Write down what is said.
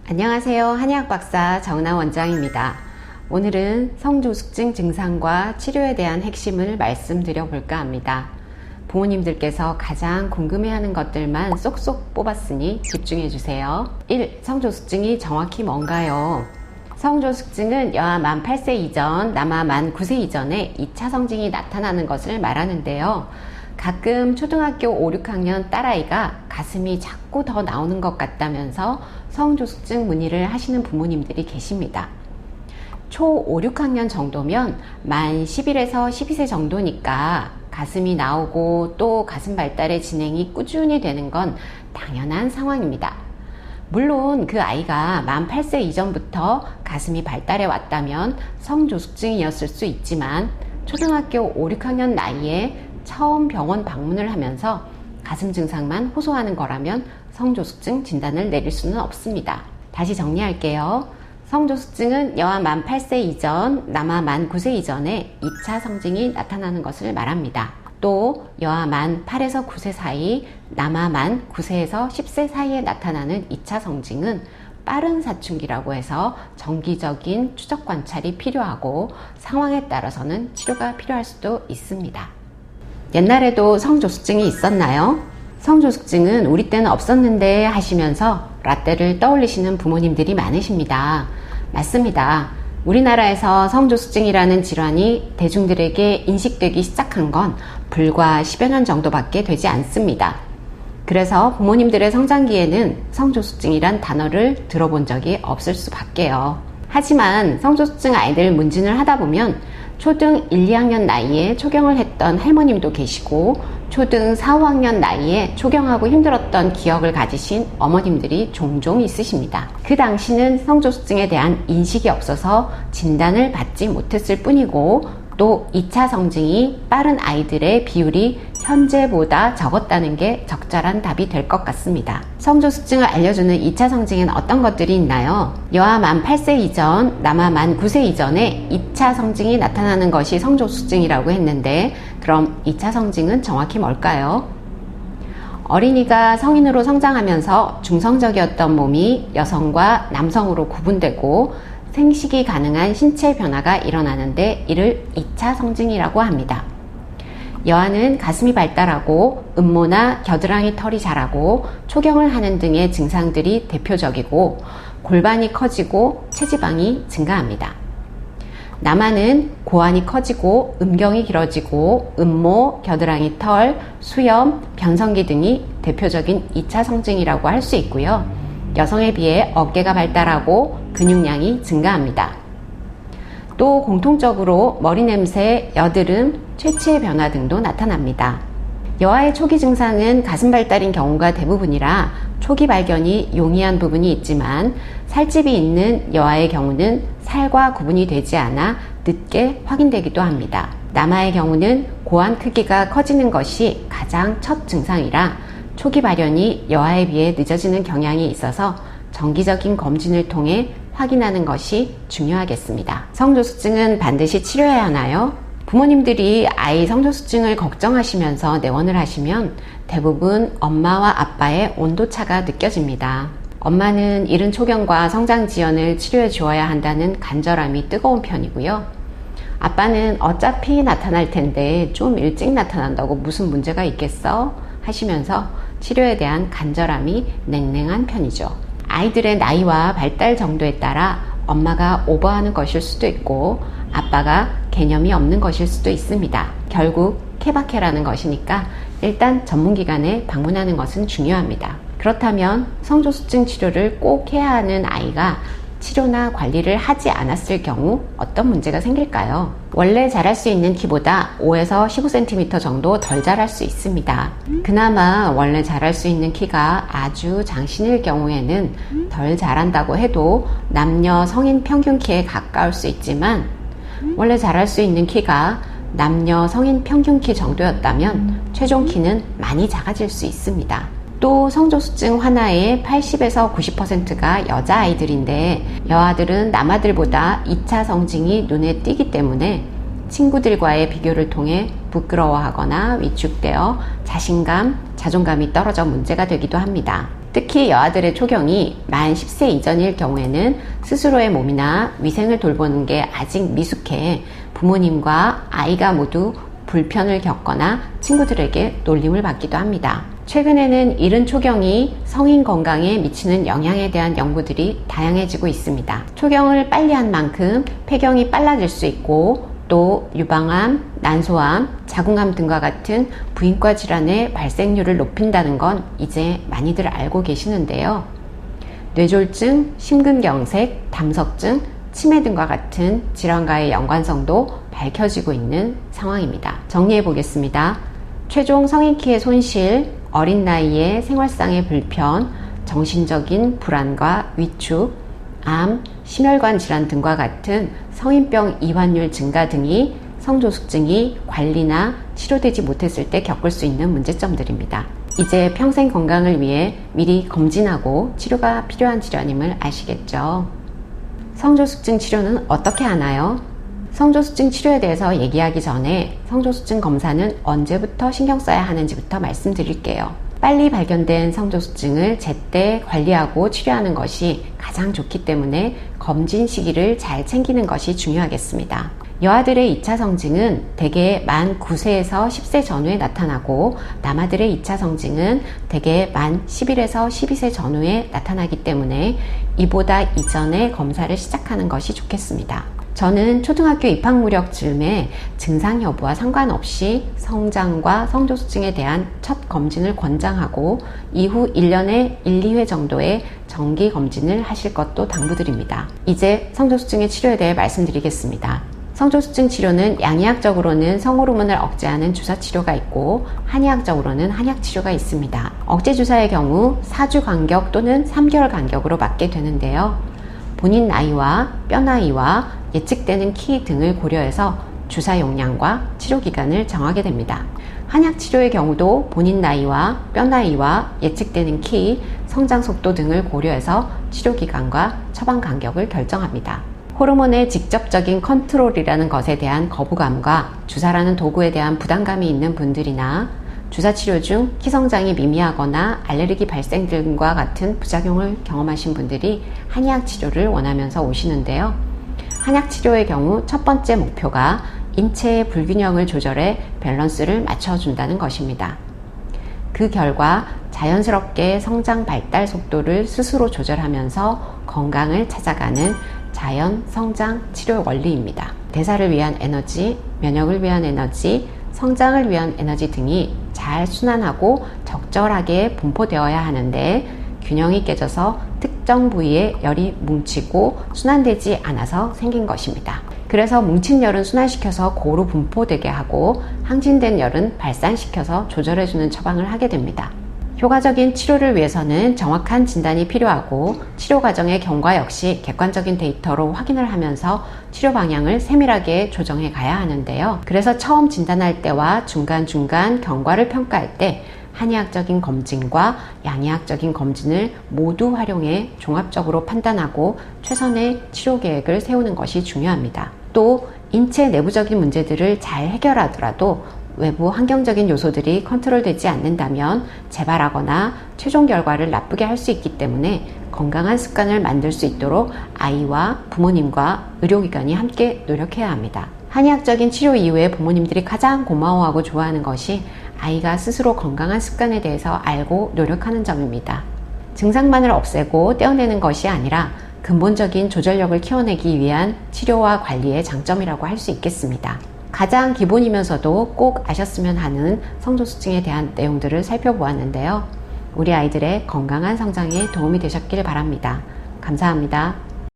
안녕하세요. 한의학 박사 정은아 원장입니다. 오늘은 성조숙증 증상과 치료에 대한 핵심을 말씀드려 볼까 합니다. 부모님들께서 가장 궁금해하는 것들만 쏙쏙 뽑았으니 집중해 주세요. 1. 성조숙증이 정확히 뭔가요? 성조숙증은 여아 만 8세 이전, 남아 만 9세 이전에 2차 성징이 나타나는 것을 말하는데요. 가끔 초등학교 5, 6학년 딸아이가 가슴이 자꾸 더 나오는 것 같다면서 성조숙증 문의를 하시는 부모님들이 계십니다. 초 5, 6학년 정도면 만 11에서 12세 정도니까 가슴이 나오고 또 가슴 발달의 진행이 꾸준히 되는 건 당연한 상황입니다. 물론 그 아이가 만 8세 이전부터 가슴이 발달해 왔다면 성조숙증이었을 수 있지만 초등학교 5, 6학년 나이에 처음 병원 방문을 하면서 가슴 증상만 호소하는 거라면 성조숙증 진단을 내릴 수는 없습니다. 다시 정리할게요. 성조숙증은 여아 만 8세 이전, 남아 만 9세 이전에 2차 성징이 나타나는 것을 말합니다. 또 여아 만 8에서 9세 사이, 남아 만 9세에서 10세 사이에 나타나는 2차 성징은 빠른 사춘기라고 해서 정기적인 추적 관찰이 필요하고 상황에 따라서는 치료가 필요할 수도 있습니다. 옛날에도 성조숙증이 있었나요? 성조숙증은 우리 때는 없었는데 하시면서 라떼를 떠올리시는 부모님들이 많으십니다. 맞습니다. 우리나라에서 성조숙증이라는 질환이 대중들에게 인식되기 시작한 건 불과 10여 년 정도밖에 되지 않습니다. 그래서 부모님들의 성장기에는 성조숙증이란 단어를 들어본 적이 없을 수밖에요. 하지만 성조숙증 아이들 문진을 하다 보면 초등 1, 2학년 나이에 초경을 했던 할머님도 계시고 초등 4, 5학년 나이에 초경하고 힘들었던 기억을 가지신 어머님들이 종종 있으십니다. 그 당시는 성조숙증에 대한 인식이 없어서 진단을 받지 못했을 뿐이고 또 2차 성징이 빠른 아이들의 비율이 현재보다 적었다는 게 적절한 답이 될 것 같습니다. 성조숙증을 알려주는 2차 성징엔 어떤 것들이 있나요? 여아 만 8세 이전, 남아 만 9세 이전에 2차 성징이 나타나는 것이 성조숙증이라고 했는데 그럼 2차 성징은 정확히 뭘까요? 어린이가 성인으로 성장하면서 중성적이었던 몸이 여성과 남성으로 구분되고 생식이 가능한 신체 변화가 일어나는데 이를 2차 성징이라고 합니다. 여아는 가슴이 발달하고 음모나 겨드랑이 털이 자라고 초경을 하는 등의 증상들이 대표적이고 골반이 커지고 체지방이 증가합니다. 남아는 고환이 커지고 음경이 길어지고 음모, 겨드랑이 털, 수염, 변성기 등이 대표적인 2차 성징이라고 할 수 있고요. 여성에 비해 어깨가 발달하고 근육량이 증가합니다. 또 공통적으로 머리 냄새, 여드름, 체취의 변화 등도 나타납니다. 여아의 초기 증상은 가슴 발달인 경우가 대부분이라 초기 발견이 용이한 부분이 있지만 살집이 있는 여아의 경우는 살과 구분이 되지 않아 늦게 확인되기도 합니다. 남아의 경우는 고환 크기가 커지는 것이 가장 첫 증상이라 초기 발현이 여아에 비해 늦어지는 경향이 있어서 정기적인 검진을 통해 확인하는 것이 중요하겠습니다. 성조숙증은 반드시 치료해야 하나요? 부모님들이 아이 성조숙증을 걱정하시면서 내원을 하시면 대부분 엄마와 아빠의 온도차가 느껴집니다. 엄마는 이른 초경과 성장 지연을 치료해 주어야 한다는 간절함이 뜨거운 편이고요. 아빠는 어차피 나타날 텐데 좀 일찍 나타난다고 무슨 문제가 있겠어? 하시면서 치료에 대한 간절함이 냉랭한 편이죠. 아이들의 나이와 발달 정도에 따라 엄마가 오버하는 것일 수도 있고 아빠가 개념이 없는 것일 수도 있습니다. 결국 케바케라는 것이니까 일단 전문기관에 방문하는 것은 중요합니다. 그렇다면 성조숙증 치료를 꼭 해야 하는 아이가 치료나 관리를 하지 않았을 경우 어떤 문제가 생길까요? 원래 자랄 수 있는 키보다 5에서 15cm 정도 덜 자랄 수 있습니다. 그나마 원래 자랄 수 있는 키가 아주 장신일 경우에는 덜 자란다고 해도 남녀 성인 평균 키에 가까울 수 있지만 원래 자랄 수 있는 키가 남녀 성인 평균 키 정도였다면 최종 키는 많이 작아질 수 있습니다. 또 성조숙증 환아의 80에서 90%가 여자아이들인데 여아들은 남아들보다 2차 성징이 눈에 띄기 때문에 친구들과의 비교를 통해 부끄러워하거나 위축되어 자신감, 자존감이 떨어져 문제가 되기도 합니다. 특히 여아들의 초경이 만 10세 이전일 경우에는 스스로의 몸이나 위생을 돌보는 게 아직 미숙해 부모님과 아이가 모두 불편을 겪거나 친구들에게 놀림을 받기도 합니다. 최근에는 이른 초경이 성인 건강에 미치는 영향에 대한 연구들이 다양해지고 있습니다. 초경을 빨리 한 만큼 폐경이 빨라질 수 있고 또 유방암, 난소암, 자궁암 등과 같은 부인과 질환의 발생률을 높인다는 건 이제 많이들 알고 계시는데요. 뇌졸중, 심근경색, 담석증, 치매 등과 같은 질환과의 연관성도 밝혀지고 있는 상황입니다. 정리해 보겠습니다. 최종 성인 키의 손실, 어린 나이에 생활상의 불편, 정신적인 불안과 위축, 암, 심혈관 질환 등과 같은 성인병 이환율 증가 등이 성조숙증이 관리나 치료되지 못했을 때 겪을 수 있는 문제점들입니다. 이제 평생 건강을 위해 미리 검진하고 치료가 필요한 질환임을 아시겠죠? 성조숙증 치료는 어떻게 하나요? 성조숙증 치료에 대해서 얘기하기 전에 성조숙증 검사는 언제부터 신경 써야 하는지부터 말씀드릴게요. 빨리 발견된 성조숙증을 제때 관리하고 치료하는 것이 가장 좋기 때문에 검진 시기를 잘 챙기는 것이 중요하겠습니다. 여아들의 2차 성징은 대개 만 9세에서 10세 전후에 나타나고 남아들의 2차 성징은 대개 만 11에서 12세 전후에 나타나기 때문에 이보다 이전에 검사를 시작하는 것이 좋겠습니다. 저는 초등학교 입학 무렵 즈음에 증상 여부와 상관없이 성장과 성조숙증에 대한 첫 검진을 권장하고 이후 1년에 1, 2회 정도의 정기 검진을 하실 것도 당부드립니다. 이제 성조숙증의 치료에 대해 말씀드리겠습니다. 성조숙증 치료는 양의학적으로는 성호르몬을 억제하는 주사 치료가 있고 한의학적으로는 한약 치료가 있습니다. 억제 주사의 경우 4주 간격 또는 3개월 간격으로 맞게 되는데요. 본인 나이와 뼈 나이와 예측되는 키 등을 고려해서 주사 용량과 치료 기간을 정하게 됩니다. 한약 치료의 경우도 본인 나이와 뼈 나이와 예측되는 키, 성장 속도 등을 고려해서 치료 기간과 처방 간격을 결정합니다. 호르몬의 직접적인 컨트롤이라는 것에 대한 거부감과 주사라는 도구에 대한 부담감이 있는 분들이나 주사 치료 중 키 성장이 미미하거나 알레르기 발생 등과 같은 부작용을 경험하신 분들이 한의학 치료를 원하면서 오시는데요. 한약 치료의 경우 첫 번째 목표가 인체의 불균형을 조절해 밸런스를 맞춰준다는 것입니다. 그 결과 자연스럽게 성장 발달 속도를 스스로 조절하면서 건강을 찾아가는 자연 성장 치료 원리입니다. 대사를 위한 에너지, 면역을 위한 에너지, 성장을 위한 에너지 등이 잘 순환하고 적절하게 분포되어야 하는데 균형이 깨져서 특정 부위에 열이 뭉치고 순환되지 않아서 생긴 것입니다. 그래서 뭉친 열은 순환시켜서 고루 분포되게 하고 항진된 열은 발산시켜서 조절해주는 처방을 하게 됩니다. 효과적인 치료를 위해서는 정확한 진단이 필요하고 치료 과정의 경과 역시 객관적인 데이터로 확인을 하면서 치료 방향을 세밀하게 조정해 가야 하는데요. 그래서 처음 진단할 때와 중간중간 경과를 평가할 때 한의학적인 검진과 양의학적인 검진을 모두 활용해 종합적으로 판단하고 최선의 치료 계획을 세우는 것이 중요합니다. 또 인체 내부적인 문제들을 잘 해결하더라도 외부 환경적인 요소들이 컨트롤되지 않는다면 재발하거나 최종 결과를 나쁘게 할 수 있기 때문에 건강한 습관을 만들 수 있도록 아이와 부모님과 의료기관이 함께 노력해야 합니다. 한의학적인 치료 이후에 부모님들이 가장 고마워하고 좋아하는 것이 아이가 스스로 건강한 습관에 대해서 알고 노력하는 점입니다. 증상만을 없애고 떼어내는 것이 아니라 근본적인 조절력을 키워내기 위한 치료와 관리의 장점이라고 할 수 있겠습니다. 가장 기본이면서도 꼭 아셨으면 하는 성조숙증에 대한 내용들을 살펴보았는데요. 우리 아이들의 건강한 성장에 도움이 되셨길 바랍니다. 감사합니다.